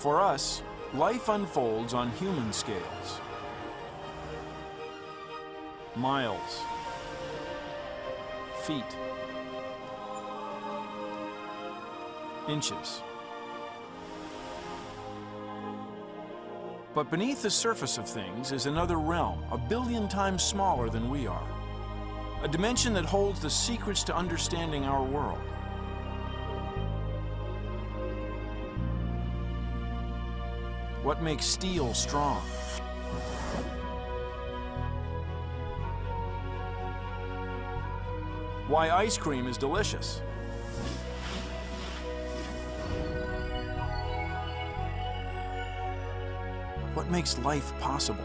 For us, life unfolds on human scales. Miles, feet, inches. But beneath the surface of things is another realm, 1 billion times smaller than we are. A dimension that holds the secrets to understanding our world. What makes steel strong? Why ice cream is delicious? What makes life possible?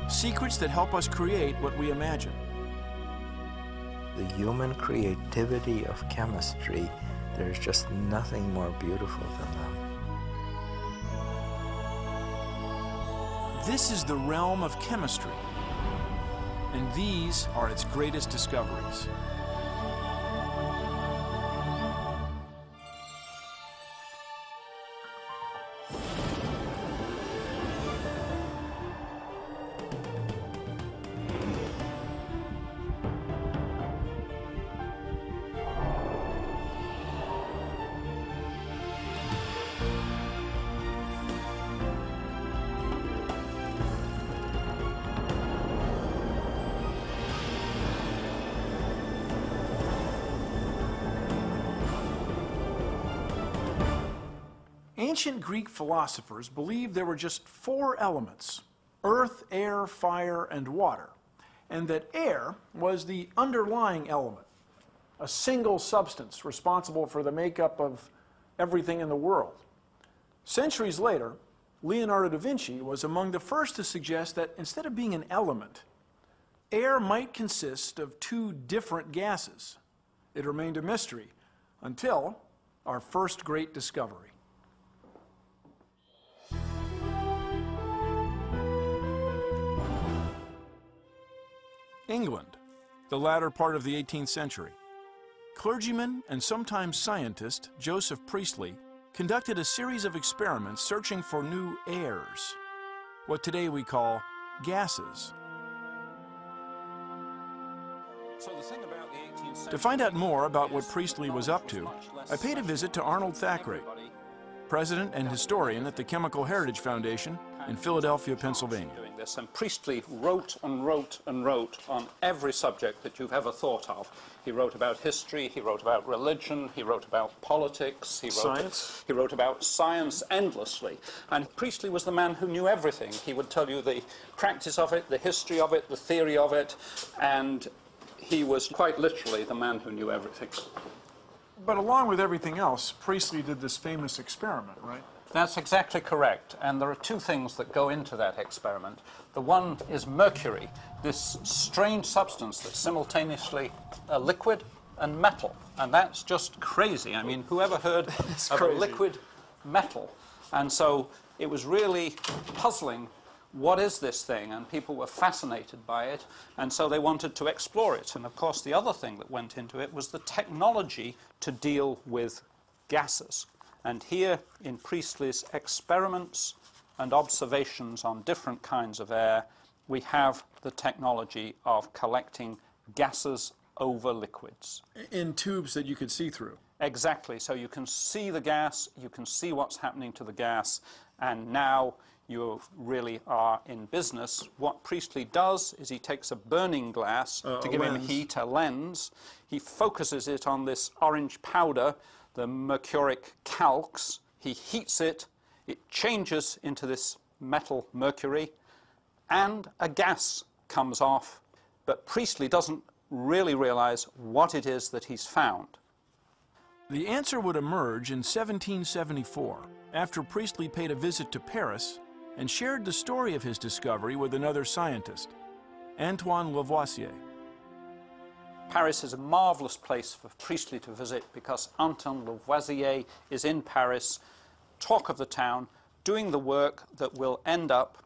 Secrets that help us create what we imagine. The human creativity of chemistry, there's just nothing more beautiful than that. This is the realm of chemistry, and these are its greatest discoveries. Ancient Greek philosophers believed there were just 4 elements: earth, air, fire, and water, and that air was the underlying element, a single substance responsible for the makeup of everything in the world. Centuries later, Leonardo da Vinci was among the first to suggest that instead of being an element, air might consist of 2 different gases. It remained a mystery until our first great discovery. England, the latter part of the 18th century. Clergyman and sometimes scientist Joseph Priestley conducted a series of experiments searching for new airs, what today we call gases. To find out more about what Priestley was up to, I paid a visit to Arnold Thackeray, president and historian at the Chemical Heritage Foundation in Philadelphia, Pennsylvania. And Priestley wrote and wrote and wrote on every subject that you've ever thought of. He wrote about history, he wrote about religion, he wrote about politics, he wrote about science endlessly. And Priestley was the man who knew everything. He would tell you the practice of it, the history of it, the theory of it, and he was quite literally the man who knew everything. But along with everything else, Priestley did this famous experiment, right? That's exactly correct, and there are 2 things that go into that experiment. The one is mercury, this strange substance that's simultaneously a liquid and metal, and that's just crazy. I mean, whoever heard of a liquid metal? And so it was really puzzling. What is this thing? And people were fascinated by it, and so they wanted to explore it. And of course, the other thing that went into it was the technology to deal with gases. And here in Priestley's experiments and observations on different kinds of air, we have the technology of collecting gases over liquids. In tubes that you could see through. Exactly. So you can see the gas, you can see what's happening to the gas, and now you really are in business. What Priestley does is he takes a burning glass to give him heat, a lens. He focuses it on this orange powder, the mercuric calx. He heats it, it changes into this metal mercury, and a gas comes off. But Priestley doesn't really realize what it is that he's found. The answer would emerge in 1774, after Priestley paid a visit to Paris and shared the story of his discovery with another scientist, Antoine Lavoisier. Paris is a marvelous place for Priestley to visit because Antoine Lavoisier is in Paris, talk of the town, doing the work that will end up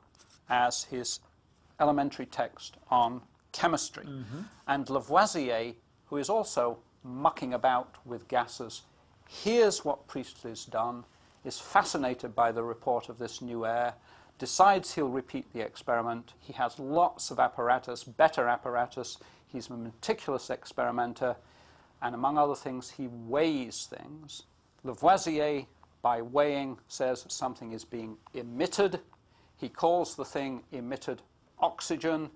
as his elementary text on chemistry. And Lavoisier, who is also mucking about with gases, hears what Priestley has done, is fascinated by the report of this new air, decides he'll repeat the experiment. He has lots of apparatus, better apparatus. He's a meticulous experimenter, and among other things, he weighs things. Lavoisier, by weighing, says something is being emitted. He calls the thing emitted oxygen.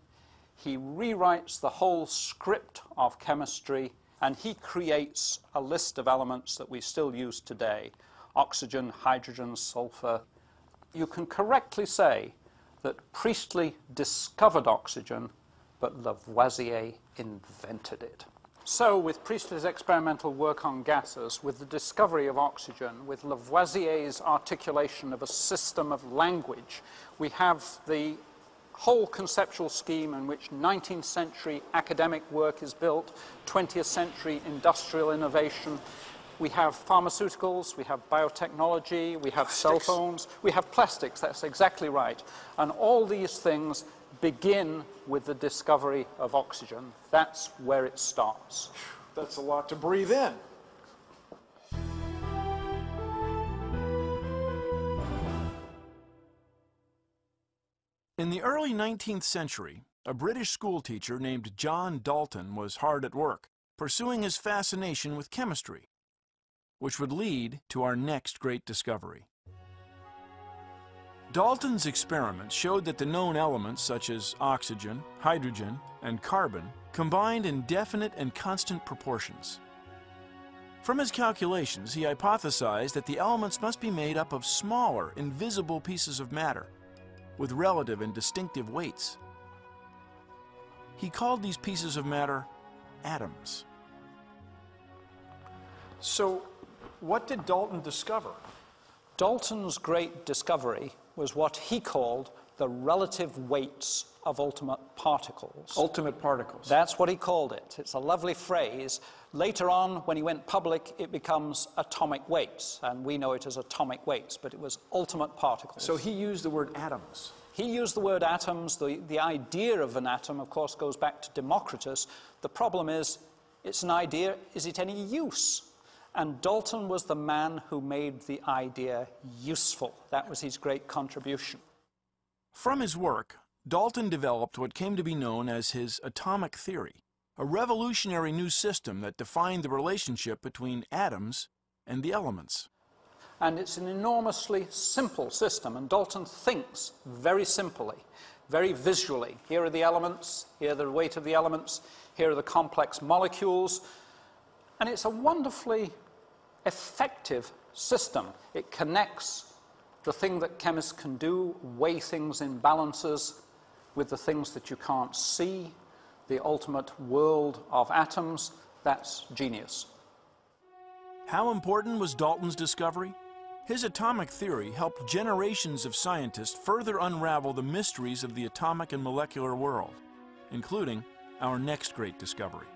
He rewrites the whole script of chemistry, and he creates a list of elements that we still use today: oxygen, hydrogen, sulfur. You can correctly say that Priestley discovered oxygen, but Lavoisier invented it. So with Priestley's experimental work on gases, with the discovery of oxygen, with Lavoisier's articulation of a system of language, we have the whole conceptual scheme in which 19th century academic work is built, 20th century industrial innovation. We have pharmaceuticals, we have biotechnology, we have cell phones, we have plastics, that's exactly right. And all these things begin with the discovery of oxygen. That's where it starts. That's a lot to breathe in. In the early 19th century, a British schoolteacher named John Dalton was hard at work, pursuing his fascination with chemistry, which would lead to our next great discovery. Dalton's experiments showed that the known elements such as oxygen, hydrogen, and carbon combined in definite and constant proportions. From his calculations, he hypothesized that the elements must be made up of smaller, invisible pieces of matter with relative and distinctive weights. He called these pieces of matter atoms. So, what did Dalton discover? Dalton's great discovery was what he called the relative weights of ultimate particles. Ultimate particles. That's what he called it. It's a lovely phrase. Later on, when he went public, it becomes atomic weights, and we know it as atomic weights, but it was ultimate particles. So he used the word atoms. He used the word atoms. The idea of an atom, of course, goes back to Democritus. The problem is, it's an idea, is it any use? And Dalton was the man who made the idea useful. That was his great contribution. From his work, Dalton developed what came to be known as his atomic theory, a revolutionary new system that defined the relationship between atoms and the elements. And it's an enormously simple system, and Dalton thinks very simply, very visually. Here are the elements, here are the weight of the elements, here are the complex molecules, and it's a wonderfully effective system. It connects the thing that chemists can do, weigh things in balances, with the things that you can't see, the ultimate world of atoms. That's genius. How important was Dalton's discovery? His atomic theory helped generations of scientists further unravel the mysteries of the atomic and molecular world, including our next great discovery.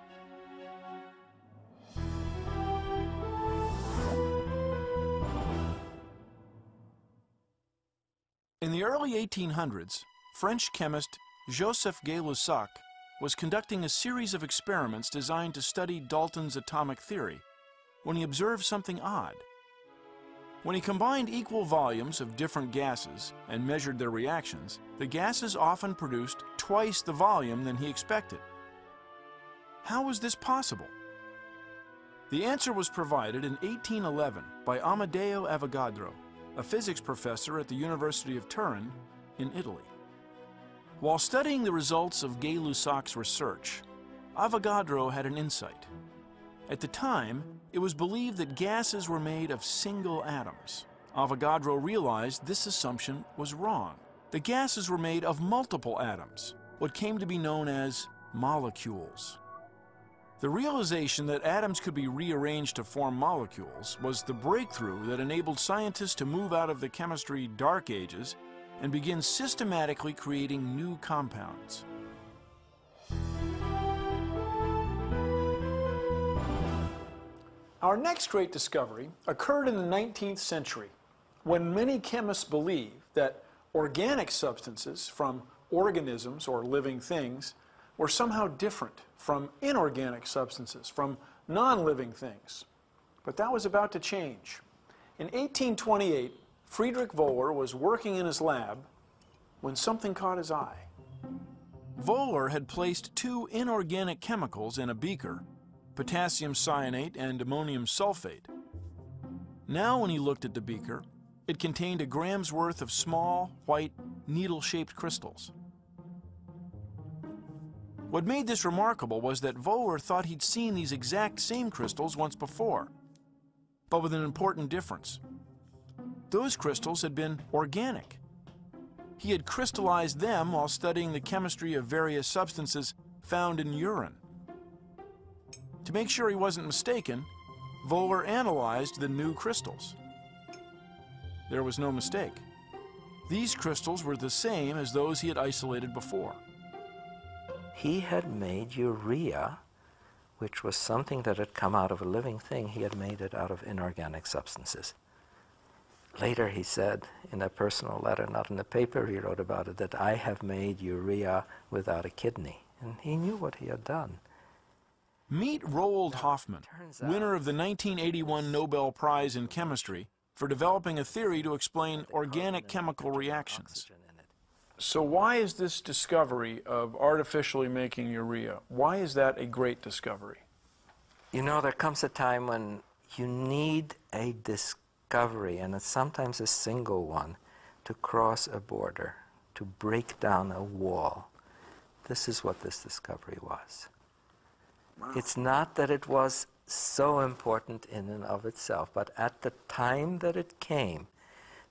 In the early 1800s, French chemist Joseph Gay-Lussac was conducting a series of experiments designed to study Dalton's atomic theory when he observed something odd. When he combined equal volumes of different gases and measured their reactions, the gases often produced twice the volume than he expected. How was this possible? The answer was provided in 1811 by Amedeo Avogadro, a physics professor at the University of Turin in Italy. While studying the results of Gay-Lussac's research, Avogadro had an insight. At the time, it was believed that gases were made of single atoms. Avogadro realized this assumption was wrong. The gases were made of multiple atoms, what came to be known as molecules. The realization that atoms could be rearranged to form molecules was the breakthrough that enabled scientists to move out of the chemistry dark ages and begin systematically creating new compounds. Our next great discovery occurred in the 19th century, when many chemists believed that organic substances from organisms or living things were somehow different from inorganic substances, from non-living things. But that was about to change. In 1828, Friedrich Wöhler was working in his lab when something caught his eye. Wöhler had placed two inorganic chemicals in a beaker, potassium cyanate and ammonium sulfate. Now when he looked at the beaker, it contained a gram's worth of small, white, needle-shaped crystals. What made this remarkable was that Wöhler thought he'd seen these exact same crystals once before, but with an important difference. Those crystals had been organic. He had crystallized them while studying the chemistry of various substances found in urine. To make sure he wasn't mistaken, Wöhler analyzed the new crystals. There was no mistake. These crystals were the same as those he had isolated before. He had made urea, which was something that had come out of a living thing. He had made it out of inorganic substances. Later he said, in a personal letter, not in the paper he wrote about it, that I have made urea without a kidney. And he knew what he had done. Meet Roald Hoffmann, winner of the 1981 Nobel Prize in Chemistry for developing a theory to explain organic chemical reactions. So why is this discovery of artificially making urea, why is that a great discovery? You know, there comes a time when you need a discovery, and it's sometimes a single one, to cross a border, to break down a wall. This is what this discovery was. Wow. It's not that it was so important in and of itself, but at the time that it came,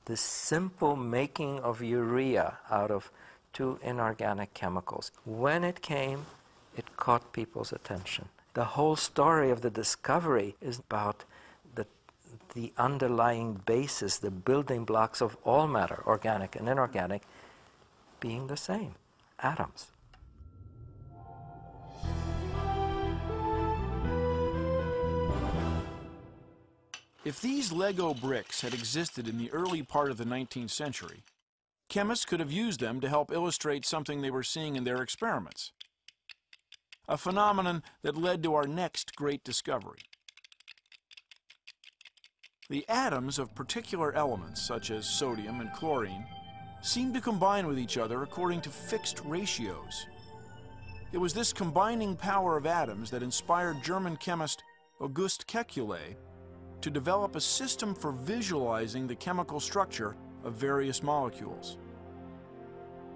the simple making of urea out of two inorganic chemicals, when it came, it caught people's attention. The whole story of the discovery is about the underlying basis, the building blocks of all matter, organic and inorganic, being the same, atoms. If these Lego bricks had existed in the early part of the 19th century, chemists could have used them to help illustrate something they were seeing in their experiments. A phenomenon that led to our next great discovery. The atoms of particular elements, such as sodium and chlorine, seem to combine with each other according to fixed ratios. It was this combining power of atoms that inspired German chemist August Kekulé to develop a system for visualizing the chemical structure of various molecules.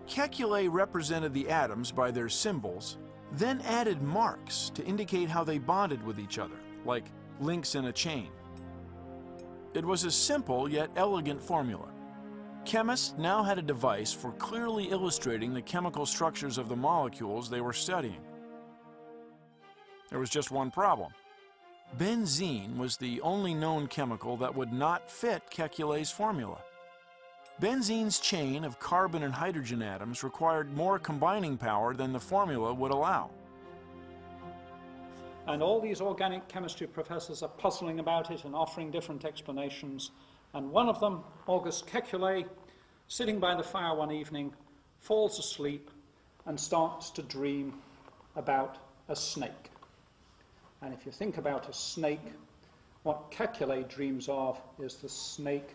Kekulé represented the atoms by their symbols, then added marks to indicate how they bonded with each other, like links in a chain. It was a simple yet elegant formula. Chemists now had a device for clearly illustrating the chemical structures of the molecules they were studying. There was just one problem. Benzene was the only known chemical that would not fit Kekulé's formula. Benzene's chain of carbon and hydrogen atoms required more combining power than the formula would allow. And all these organic chemistry professors are puzzling about it and offering different explanations. And one of them, August Kekulé, sitting by the fire one evening, falls asleep and starts to dream about a snake. And if you think about a snake, what Kekulé dreams of is the snake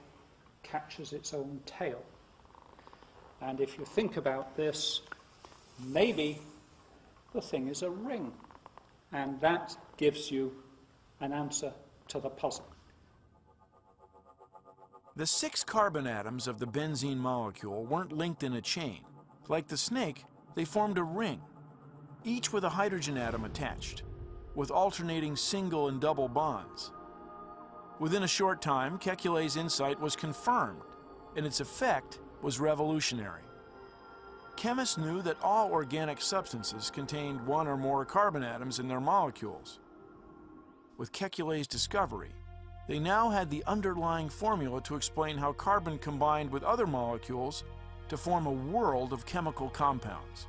catches its own tail. And if you think about this, maybe the thing is a ring. And that gives you an answer to the puzzle. The 6 carbon atoms of the benzene molecule weren't linked in a chain. Like the snake, they formed a ring, each with a hydrogen atom attached, with alternating single and double bonds. Within a short time, Kekulé's insight was confirmed, and its effect was revolutionary. Chemists knew that all organic substances contained one or more carbon atoms in their molecules. With Kekulé's discovery, they now had the underlying formula to explain how carbon combined with other molecules to form a world of chemical compounds.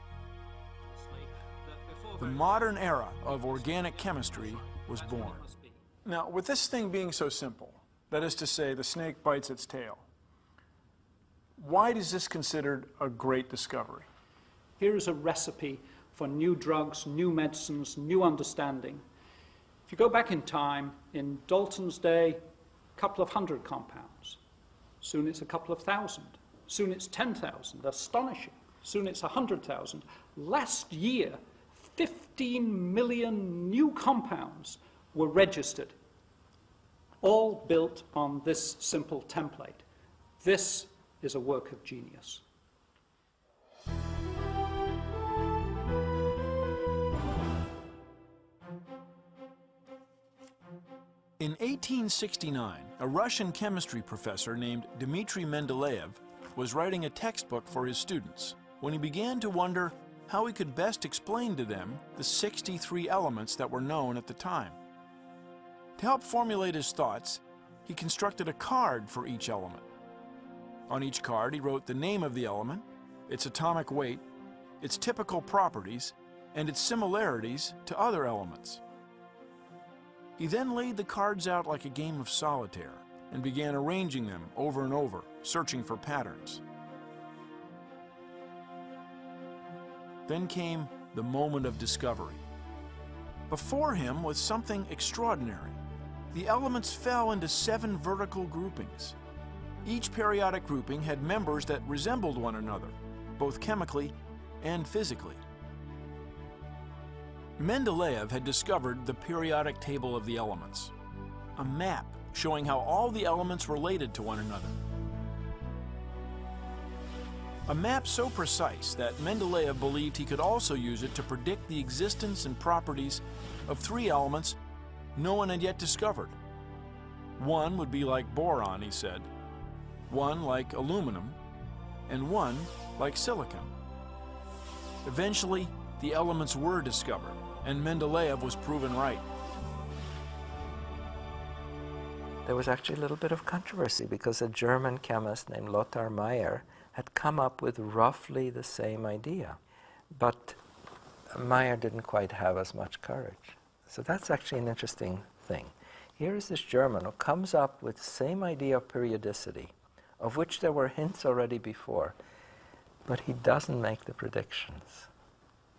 The modern era of organic chemistry was born. Now, with this thing being so simple, that is to say, the snake bites its tail, why is this considered a great discovery? Here is a recipe for new drugs, new medicines, new understanding. If you go back in time, in Dalton's day, a couple of hundred compounds. Soon it's a couple of thousand. Soon it's 10,000. Astonishing. Soon it's 100,000. Last year, 15 million new compounds were registered, all built on this simple template. This is a work of genius. In 1869, a Russian chemistry professor named Dmitry Mendeleev was writing a textbook for his students when he began to wonder how he could best explain to them the 63 elements that were known at the time. To help formulate his thoughts, he constructed a card for each element. On each card, he wrote the name of the element, its atomic weight, its typical properties, and its similarities to other elements. He then laid the cards out like a game of solitaire and began arranging them over and over, searching for patterns. Then came the moment of discovery. Before him was something extraordinary. The elements fell into 7 vertical groupings. Each periodic grouping had members that resembled one another, both chemically and physically. Mendeleev had discovered the periodic table of the elements, a map showing how all the elements related to one another. A map so precise that Mendeleev believed he could also use it to predict the existence and properties of 3 elements no one had yet discovered. One would be like boron, he said, one like aluminum, and one like silicon. Eventually, the elements were discovered, and Mendeleev was proven right. There was actually a little bit of controversy because a German chemist named Lothar Meyer had come up with roughly the same idea. But Meyer didn't quite have as much courage. So that's actually an interesting thing. Here is this German who comes up with the same idea of periodicity, of which there were hints already before, but he doesn't make the predictions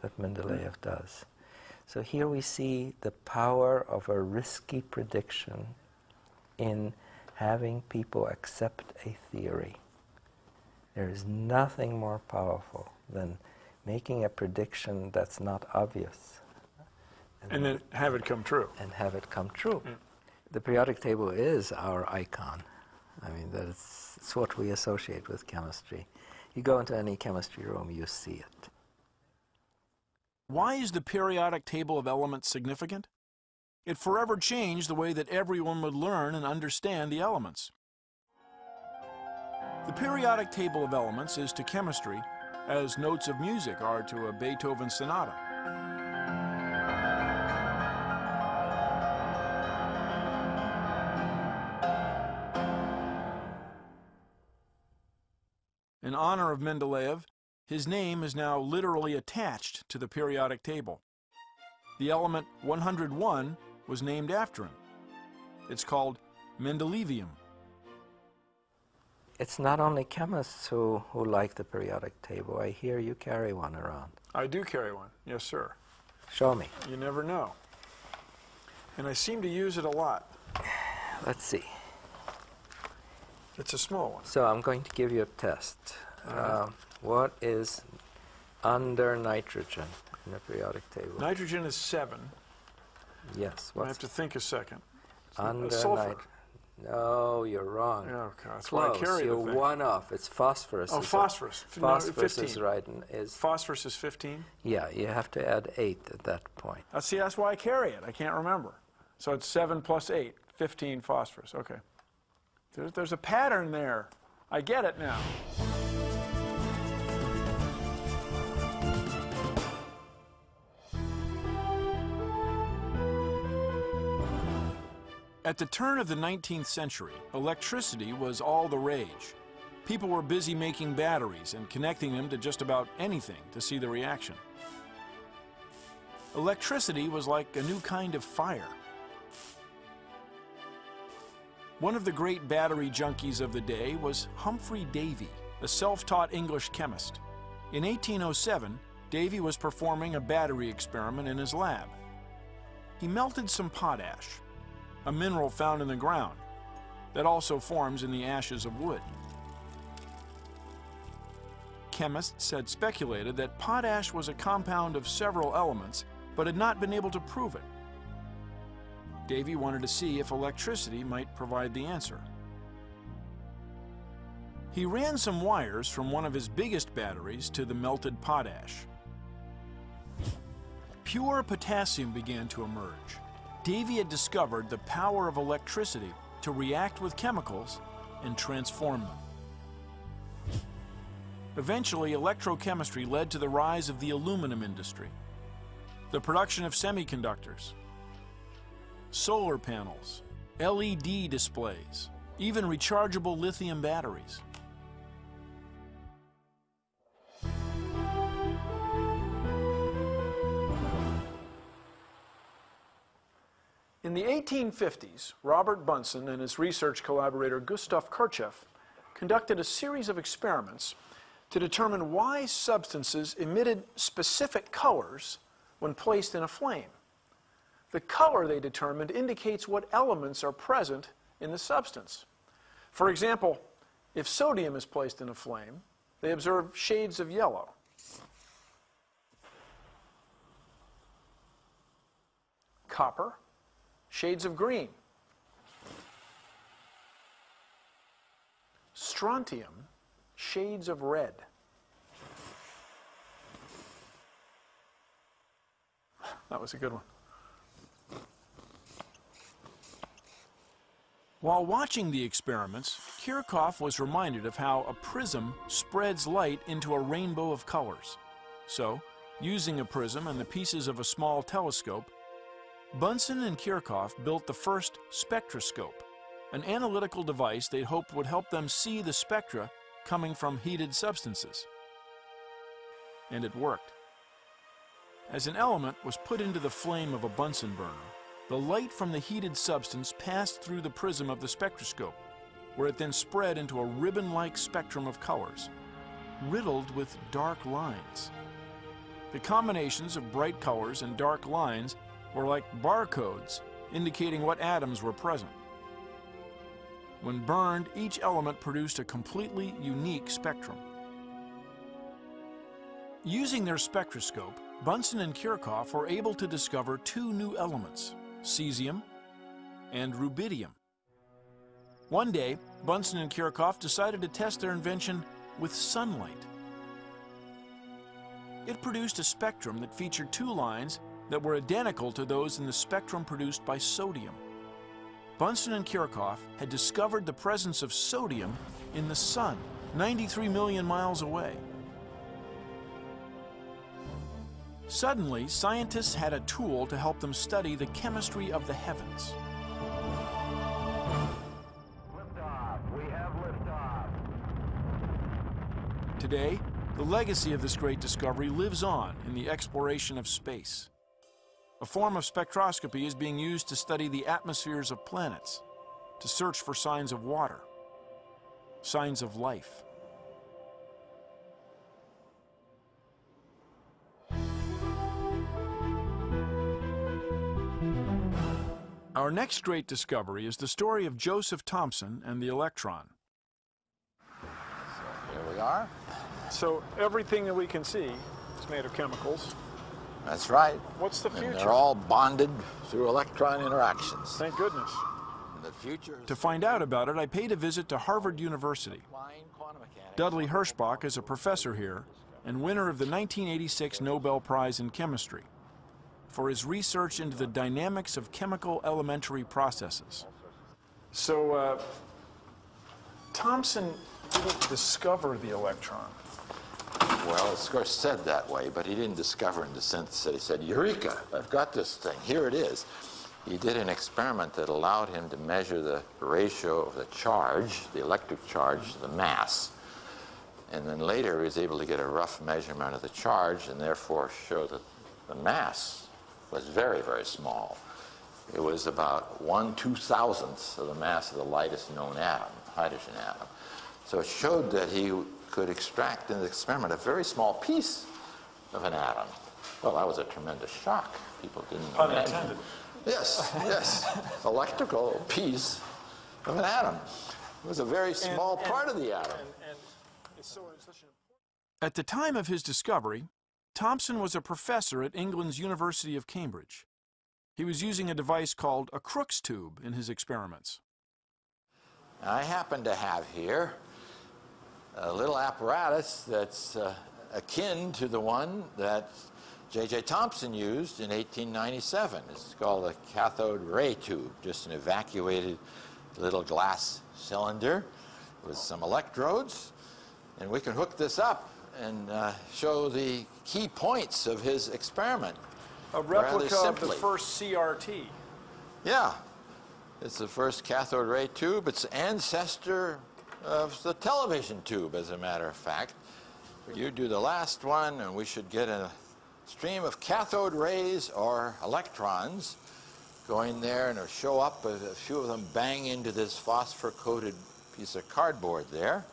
that Mendeleev does. So here we see the power of a risky prediction in having people accept a theory. There is nothing more powerful than making a prediction that's not obvious. And then have it come true. And have it come true. Mm. The periodic table is our icon. I mean, it's what we associate with chemistry. You go into any chemistry room, you see it. Why is the periodic table of elements significant? It forever changed the way that everyone would learn and understand the elements. The periodic table of elements is to chemistry as notes of music are to a Beethoven sonata. In honor of Mendeleev, his name is now literally attached to the periodic table. The element 101 was named after him. It's called Mendelevium. It's not only chemists who like the periodic table. I hear you carry one around. I do carry one, yes, sir. Show me. You never know. And I seem to use it a lot. Let's see. It's a small one. So I'm going to give you a test. What is under nitrogen in the periodic table? Nitrogen is 7. Yes. I have to think a second. Under sulfur. No, you're wrong. Oh, God. That's Close. why I carry You're the thing. one off. It's phosphorus. Oh, phosphorus. Phosphorus 15. is right. Phosphorus is 15? Yeah, you have to add 8 at that point. See, that's why I carry it. I can't remember. So it's 7 plus 8, 15 phosphorus. Okay. There's a pattern there. I get it now. At the turn of the 19th century, electricity was all the rage. People were busy making batteries and connecting them to just about anything to see the reaction. Electricity was like a new kind of fire. One of the great battery junkies of the day was Humphrey Davy, a self-taught English chemist. In 1807, Davy was performing a battery experiment in his lab. He melted some potash, a mineral found in the ground that also forms in the ashes of wood. Chemists had speculated that potash was a compound of several elements, but had not been able to prove it. Davy wanted to see if electricity might provide the answer. He ran some wires from one of his biggest batteries to the melted potash. Pure potassium began to emerge. Davy had discovered the power of electricity to react with chemicals and transform them. Eventually, electrochemistry led to the rise of the aluminum industry, the production of semiconductors, solar panels, LED displays, even rechargeable lithium batteries. In the 1850s, Robert Bunsen and his research collaborator Gustav Kirchhoff conducted a series of experiments to determine why substances emitted specific colors when placed in a flame. The color they determined indicates what elements are present in the substance. For example, if sodium is placed in a flame, they observe shades of yellow. Copper, shades of green. Strontium, shades of red. That was a good one. While watching the experiments, Kirchhoff was reminded of how a prism spreads light into a rainbow of colors. So, using a prism and the pieces of a small telescope, Bunsen and Kirchhoff built the first spectroscope, an analytical device they hoped would help them see the spectra coming from heated substances. And it worked. As an element was put into the flame of a Bunsen burner, the light from the heated substance passed through the prism of the spectroscope, where it then spread into a ribbon-like spectrum of colors, riddled with dark lines. The combinations of bright colors and dark lines were like barcodes indicating what atoms were present. When burned, each element produced a completely unique spectrum. Using their spectroscope, Bunsen and Kirchhoff were able to discover two new elements, cesium and rubidium. One day, Bunsen and Kirchhoff decided to test their invention with sunlight. It produced a spectrum that featured two lines that were identical to those in the spectrum produced by sodium. Bunsen and Kirchhoff had discovered the presence of sodium in the sun, 93 million miles away. Suddenly, scientists had a tool to help them study the chemistry of the heavens. Liftoff. We have liftoff. Today, the legacy of this great discovery lives on in the exploration of space. A form of spectroscopy is being used to study the atmospheres of planets, to search for signs of water, signs of life. Our next great discovery is the story of Joseph Thomson and the electron. Here we are. So everything that we can see is made of chemicals. That's right. What's the And future? they're all bonded through electron interactions. Thank goodness. And the future is To find out about it, I paid a visit to Harvard University. applying quantum mechanics. Dudley Hirschbach is a professor here and winner of the 1986 Nobel Prize in Chemistry for his research into the dynamics of chemical elementary processes. So, Thomson didn't discover the electron. Well, it's of course said that way, but he didn't discover in the sense that he said, Eureka, I've got this thing, here it is. He did an experiment that allowed him to measure the ratio of the charge, the electric charge, to the mass. And then later he was able to get a rough measurement of the charge and therefore show that the mass was very, very small. It was about 1/2000th of the mass of the lightest known atom, hydrogen atom. So it showed that he could extract in the experiment a very small piece of an atom. Well, that was a tremendous shock. People didn't Pun imagine. intended. Yes, yes. Electrical piece of an atom. It was a very small part of the atom. At the time of his discovery, Thomson was a professor at England's University of Cambridge. He was using a device called a Crookes tube in his experiments. I happen to have here a little apparatus that's akin to the one that J.J. Thomson used in 1897. It's called a cathode ray tube, just an evacuated little glass cylinder with some electrodes. And we can hook this up and show the key points of his experiment. A replica of the first CRT. Yeah. It's the first cathode ray tube. It's ancestor of the television tube, as a matter of fact. You do the last one, and we should get a stream of cathode rays or electrons going there, and it'll show up. A few of them bang into this phosphor-coated piece of cardboard there.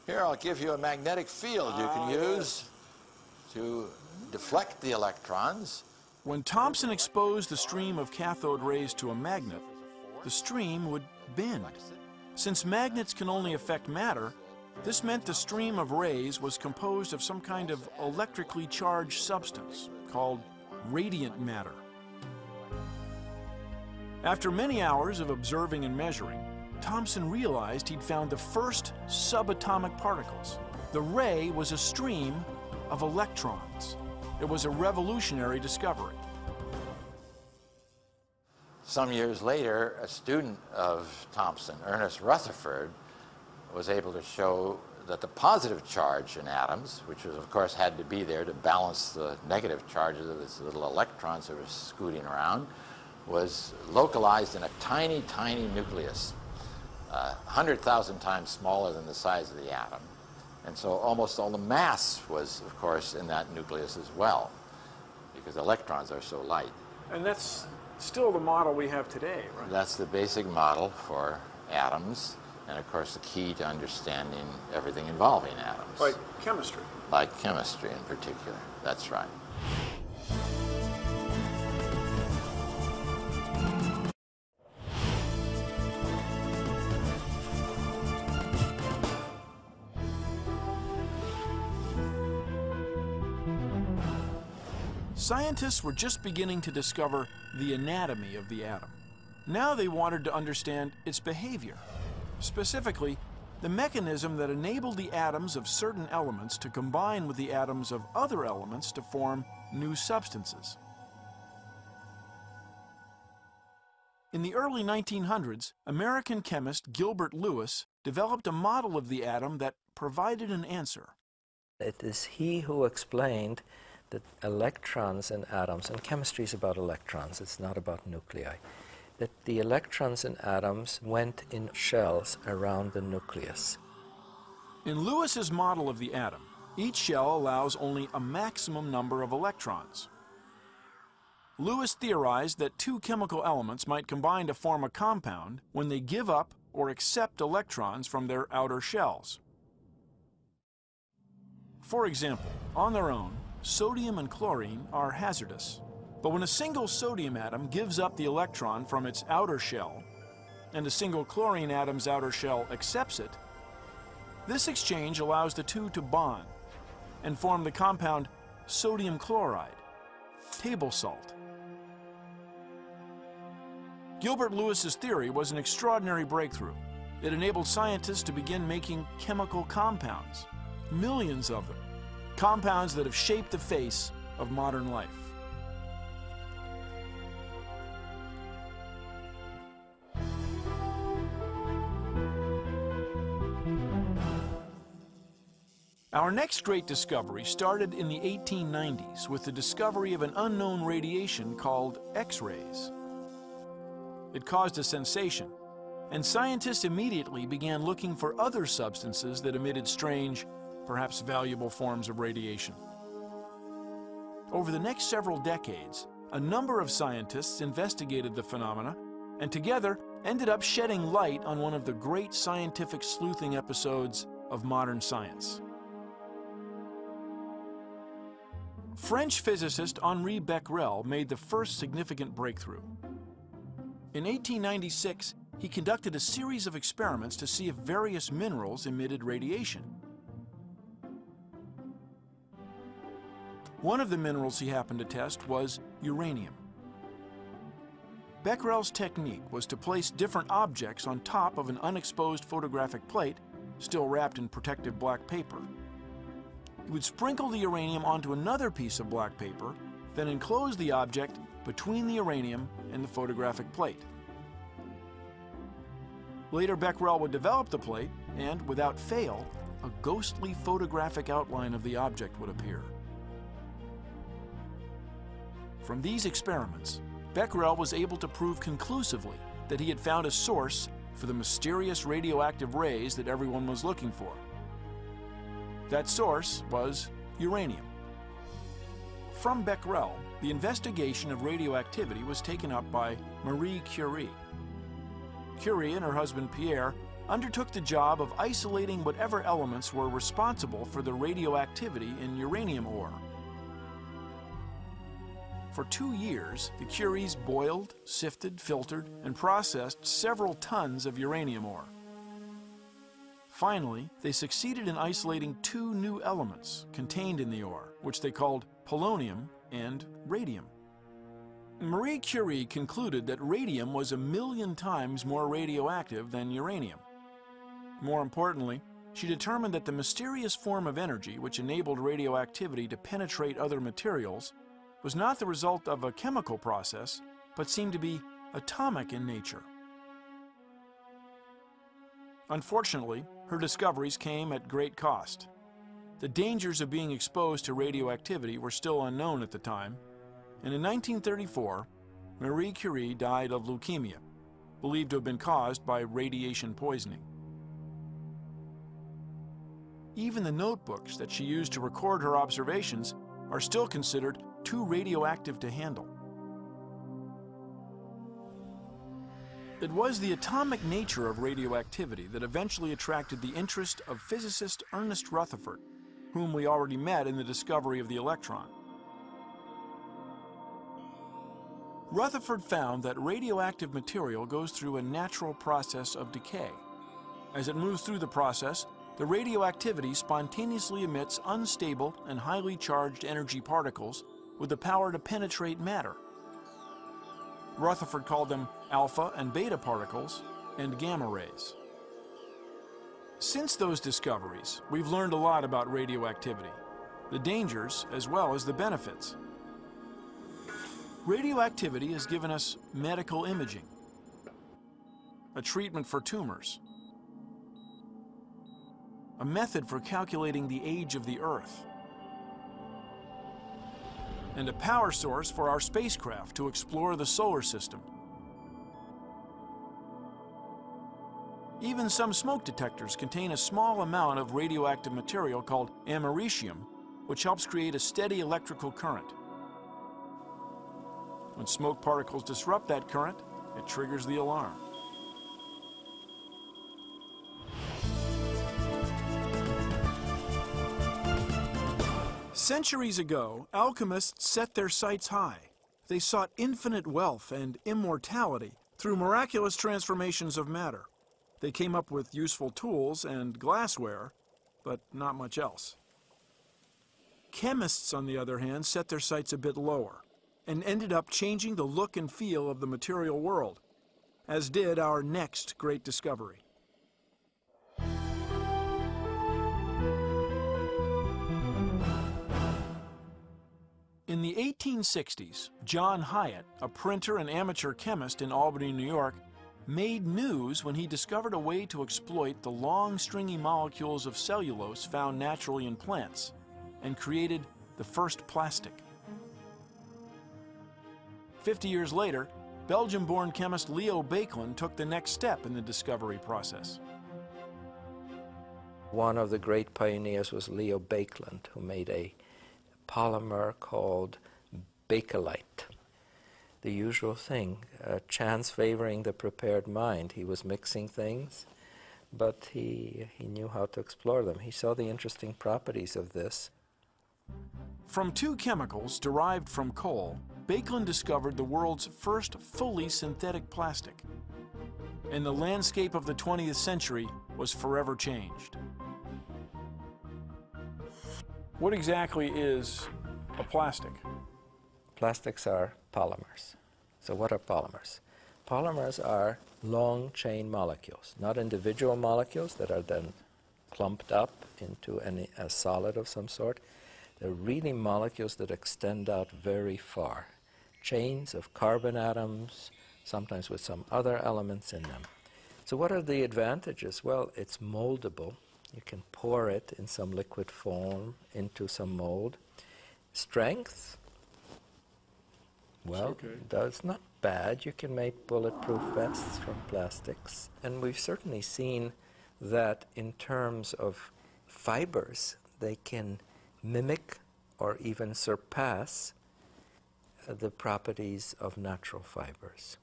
Here, I'll give you a magnetic field you can use to deflect the electrons. When Thomson exposed the stream of cathode rays to a magnet, the stream would bend. Since magnets can only affect matter, this meant the stream of rays was composed of some kind of electrically charged substance called radiant matter. After many hours of observing and measuring, Thomson realized he'd found the first subatomic particles. The ray was a stream of electrons. It was a revolutionary discovery. Some years later, a student of Thomson, Ernest Rutherford, was able to show that the positive charge in atoms, which was, of course, had to be there to balance the negative charges of these little electrons that were scooting around, was localized in a tiny, tiny nucleus, 100,000 times smaller than the size of the atom. And so almost all the mass was, of course, in that nucleus as well, because electrons are so light. And that's still the model we have today, right? That's the basic model for atoms, and of course the key to understanding everything involving atoms. Like chemistry. Like chemistry in particular, that's right. Scientists were just beginning to discover the anatomy of the atom. Now they wanted to understand its behavior, specifically the mechanism that enabled the atoms of certain elements to combine with the atoms of other elements to form new substances. In the early 1900s, American chemist Gilbert Lewis developed a model of the atom that provided an answer. It is he who explained that electrons in atoms, and chemistry is about electrons, it's not about nuclei, that the electrons in atoms went in shells around the nucleus. In Lewis's model of the atom, each shell allows only a maximum number of electrons. Lewis theorized that two chemical elements might combine to form a compound when they give up or accept electrons from their outer shells. For example, on their own, sodium and chlorine are hazardous. But when a single sodium atom gives up the electron from its outer shell, and a single chlorine atom's outer shell accepts it, this exchange allows the two to bond and form the compound sodium chloride, table salt. Gilbert Lewis's theory was an extraordinary breakthrough. It enabled scientists to begin making chemical compounds, millions of them, compounds that have shaped the face of modern life. Our next great discovery started in the 1890s with the discovery of an unknown radiation called X-rays. It caused a sensation, and scientists immediately began looking for other substances that emitted strange, perhaps valuable forms of radiation. Over the next several decades, a number of scientists investigated the phenomena and together ended up shedding light on one of the great scientific sleuthing episodes of modern science. French physicist Henri Becquerel made the first significant breakthrough. In 1896, he conducted a series of experiments to see if various minerals emitted radiation. One of the minerals he happened to test was uranium. Becquerel's technique was to place different objects on top of an unexposed photographic plate, still wrapped in protective black paper. He would sprinkle the uranium onto another piece of black paper, then enclose the object between the uranium and the photographic plate. Later, Becquerel would develop the plate, and without fail, a ghostly photographic outline of the object would appear. From these experiments, Becquerel was able to prove conclusively that he had found a source for the mysterious radioactive rays that everyone was looking for. That source was uranium. From Becquerel, the investigation of radioactivity was taken up by Marie Curie. Curie and her husband Pierre undertook the job of isolating whatever elements were responsible for the radioactivity in uranium ore. For 2 years, the Curies boiled, sifted, filtered, and processed several tons of uranium ore. Finally, they succeeded in isolating 2 new elements contained in the ore, which they called polonium and radium. Marie Curie concluded that radium was 1,000,000 times more radioactive than uranium. More importantly, she determined that the mysterious form of energy which enabled radioactivity to penetrate other materials was not the result of a chemical process, but seemed to be atomic in nature. Unfortunately, her discoveries came at great cost. The dangers of being exposed to radioactivity were still unknown at the time, and in 1934, Marie Curie died of leukemia, believed to have been caused by radiation poisoning. Even the notebooks that she used to record her observations are still considered too radioactive to handle. It was the atomic nature of radioactivity that eventually attracted the interest of physicist Ernest Rutherford, whom we already met in the discovery of the electron. Rutherford found that radioactive material goes through a natural process of decay. As it moves through the process, the radioactivity spontaneously emits unstable and highly charged energy particles with the power to penetrate matter. Rutherford called them alpha and beta particles and gamma rays. Since those discoveries, we've learned a lot about radioactivity, the dangers as well as the benefits. Radioactivity has given us medical imaging, a treatment for tumors, a method for calculating the age of the Earth, and a power source for our spacecraft to explore the solar system. Even some smoke detectors contain a small amount of radioactive material called americium, which helps create a steady electrical current. When smoke particles disrupt that current, it triggers the alarm. Centuries ago, alchemists set their sights high. They sought infinite wealth and immortality through miraculous transformations of matter. They came up with useful tools and glassware, but not much else. Chemists, on the other hand, set their sights a bit lower and ended up changing the look and feel of the material world, as did our next great discovery. In the 1860s, John Hyatt, a printer and amateur chemist in Albany, New York, made news when he discovered a way to exploit the long, stringy molecules of cellulose found naturally in plants and created the first plastic. 50 years later, Belgium-born chemist Leo Baekeland took the next step in the discovery process. One of the great pioneers was Leo Baekeland, who made a polymer called bakelite. The usual thing, chance favoring the prepared mind. He was mixing things, but he knew how to explore them. He saw the interesting properties of this. From two chemicals derived from coal, Baekeland discovered the world's first fully synthetic plastic. And the landscape of the 20th century was forever changed. What exactly is a plastic? Plastics are polymers. So what are polymers? Polymers are long chain molecules, not individual molecules that are then clumped up into a solid of some sort. They're really molecules that extend out very far. Chains of carbon atoms, sometimes with some other elements in them. So what are the advantages? Well, it's moldable. You can pour it in some liquid form into some mold. Strength? Well, it's not bad. You can make bulletproof vests from plastics. And we've certainly seen that in terms of fibers, they can mimic or even surpass the properties of natural fibers.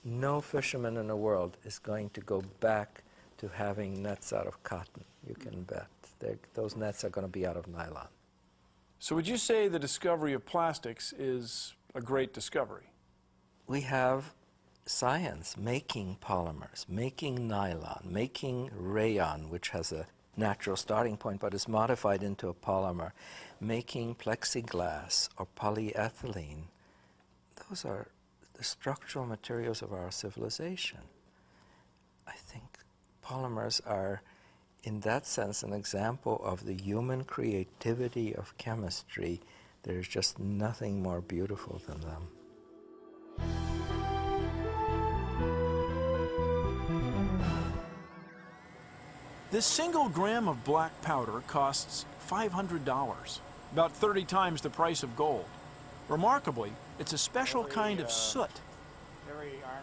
No fisherman in the world is going to go back to having nets out of cotton, you can bet. Those nets are going to be out of nylon. So would you say the discovery of plastics is a great discovery? We have science making polymers, making nylon, making rayon, which has a natural starting point but is modified into a polymer, making plexiglass or polyethylene. Those are the structural materials of our civilization. I think polymers are, in that sense, an example of the human creativity of chemistry. There's just nothing more beautiful than them. This single gram of black powder costs $500, about 30 times the price of gold. Remarkably, it's a special kind of soot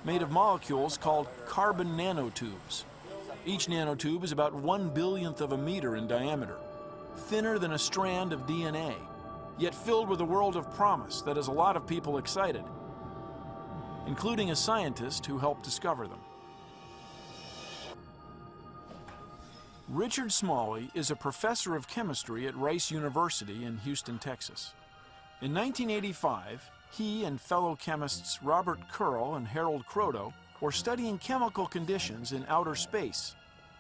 made of molecules called carbon nanotubes. Each nanotube is about 1/1,000,000th of a meter in diameter, thinner than a strand of DNA, yet filled with a world of promise that has a lot of people excited, including a scientist who helped discover them. Richard Smalley is a professor of chemistry at Rice University in Houston, Texas. In 1985, he and fellow chemists Robert Curl and Harold Kroto were studying chemical conditions in outer space.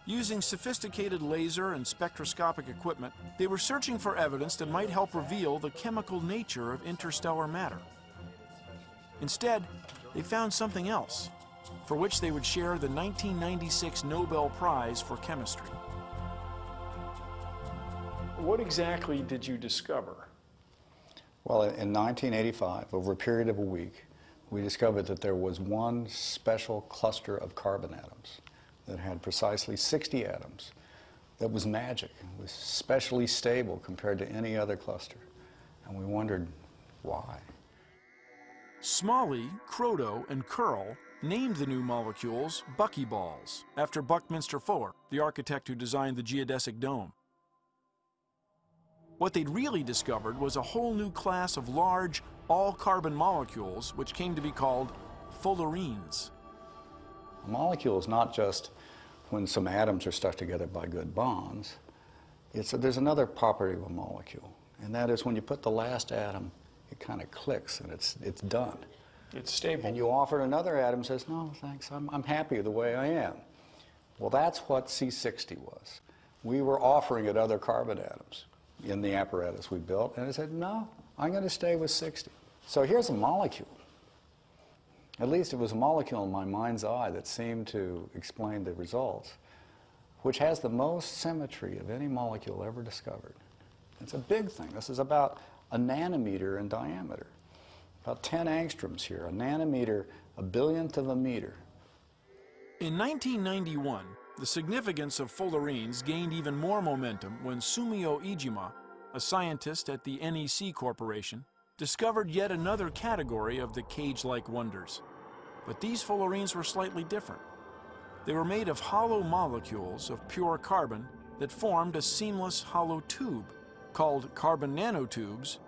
Using sophisticated laser and spectroscopic equipment, they were searching for evidence that might help reveal the chemical nature of interstellar matter. Instead, they found something else, for which they would share the 1996 Nobel Prize for Chemistry. What exactly did you discover? Well, in 1985, over a period of a week, we discovered that there was one special cluster of carbon atoms that had precisely 60 atoms. That was magic. It was specially stable compared to any other cluster. And we wondered why. Smalley, Kroto, and Curl named the new molecules buckyballs, after Buckminster Fuller, the architect who designed the geodesic dome. What they'd really discovered was a whole new class of large, all-carbon molecules, which came to be called fullerenes. A molecule is not just when some atoms are stuck together by good bonds. There's another property of a molecule, and that is when you put the last atom, it kind of clicks and it's done. It's stable. And you offer another atom, says, no, thanks, I'm happy the way I am. Well, that's what C60 was. We were offering it other carbon atoms in the apparatus we built, and it said, no, I'm going to stay with 60. So here's a molecule. At least it was a molecule in my mind's eye that seemed to explain the results, which has the most symmetry of any molecule ever discovered. It's a big thing. This is about a nanometer in diameter, about 10 angstroms here, a nanometer, a billionth of a meter. In 1991, the significance of fullerenes gained even more momentum when Sumio Iijima, a scientist at the NEC Corporation, discovered yet another category of the cage-like wonders. But these fullerenes were slightly different. They were made of hollow molecules of pure carbon that formed a seamless hollow tube called carbon nanotubes,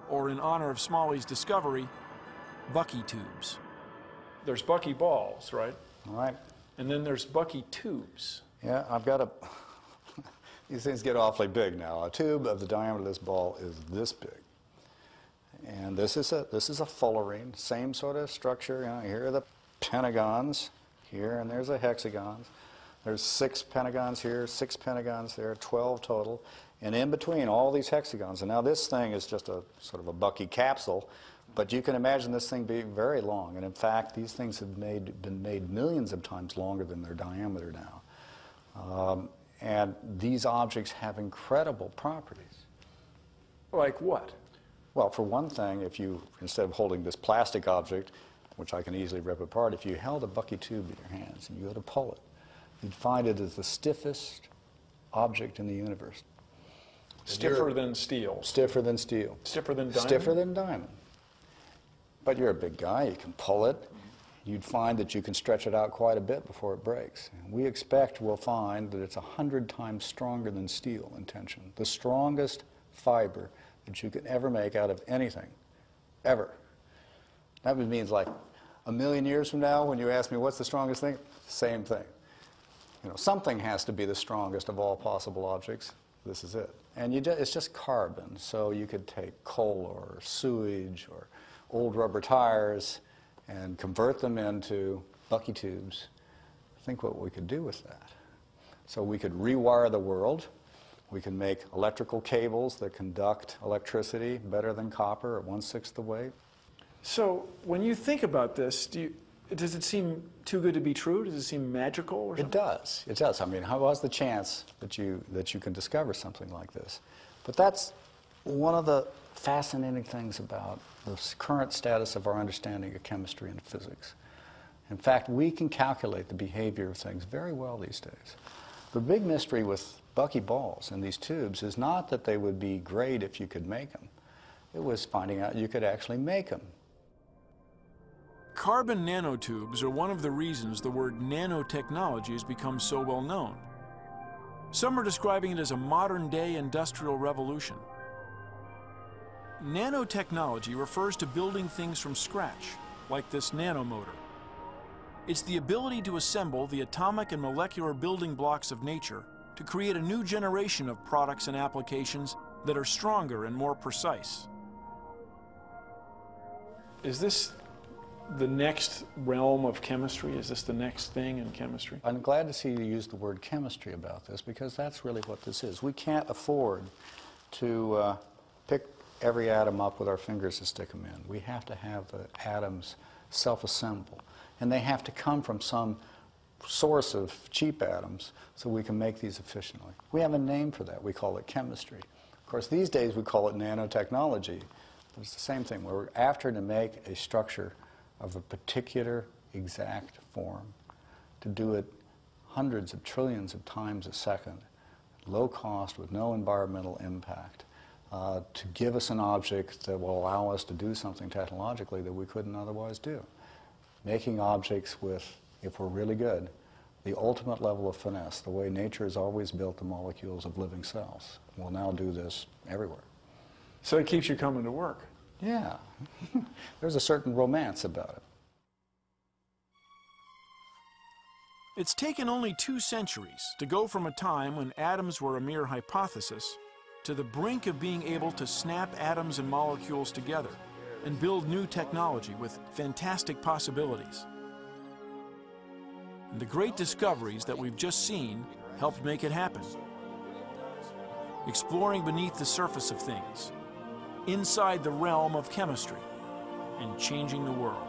or in honor of Smalley's discovery, Bucky tubes. There's Bucky balls, right? All right. And then there's Bucky tubes. Yeah, I've got These things get awfully big now. A tube of the diameter of this ball is this big. And this is a fullerene, same sort of structure. You know, here are the pentagons here, and there's the hexagons. There's 6 pentagons here, 6 pentagons there, 12 total. And in between all these hexagons, and now this thing is just a sort of a Bucky capsule, but you can imagine this thing being very long. And in fact, these things have been made millions of times longer than their diameter now. And these objects have incredible properties. Like what? Well, for one thing, if you, instead of holding this plastic object, which I can easily rip apart, if you held a Bucky tube in your hands and you go to pull it, you'd find it is the stiffest object in the universe. Stiffer than steel. Stiffer than steel. Stiffer than diamond? Stiffer than diamond. But you're a big guy, you can pull it. You'd find that you can stretch it out quite a bit before it breaks. We expect we'll find that it's 100 times stronger than steel in tension. The strongest fiber that you can ever make out of anything, ever. That means like a million years from now, when you ask me what's the strongest thing, same thing. You know, something has to be the strongest of all possible objects. This is it. And it's just carbon, so you could take coal or sewage or old rubber tires and convert them into Bucky tubes. Think what we could do with that. So we could rewire the world. We can make electrical cables that conduct electricity better than copper at 1/6 the weight. So when you think about this, does it seem too good to be true? Does it seem magical or something? It does. It does. I mean, how was the chance that you can discover something like this? But that's one of the fascinating things about the current status of our understanding of chemistry and physics. In fact, we can calculate the behavior of things very well these days. The big mystery with Bucky balls in these tubes is not that they would be great if you could make them. It was finding out you could actually make them. Carbon nanotubes are one of the reasons the word nanotechnology has become so well known. Some are describing it as a modern-day industrial revolution. Nanotechnology refers to building things from scratch, like this nanomotor. It's the ability to assemble the atomic and molecular building blocks of nature to create a new generation of products and applications that are stronger and more precise. Is this the next realm of chemistry? Is this the next thing in chemistry? I'm glad to see you use the word chemistry about this, because that's really what this is. We can't afford to pick every atom up with our fingers and stick them in. We have to have the atoms self-assemble, and they have to come from some source of cheap atoms so we can make these efficiently. We have a name for that. We call it chemistry. Of course, these days we call it nanotechnology. But it's the same thing. We're after to make a structure of a particular exact form, to do it hundreds of trillions of times a second, low cost with no environmental impact, to give us an object that will allow us to do something technologically that we couldn't otherwise do. Making objects with, if we're really good, the ultimate level of finesse, the way nature has always built the molecules of living cells. We'll now do this everywhere. So it keeps you coming to work. Yeah. There's a certain romance about it. It's taken only 2 centuries to go from a time when atoms were a mere hypothesis to the brink of being able to snap atoms and molecules together and build new technology with fantastic possibilities. And the great discoveries that we've just seen helped make it happen. Exploring beneath the surface of things, inside the realm of chemistry, and changing the world.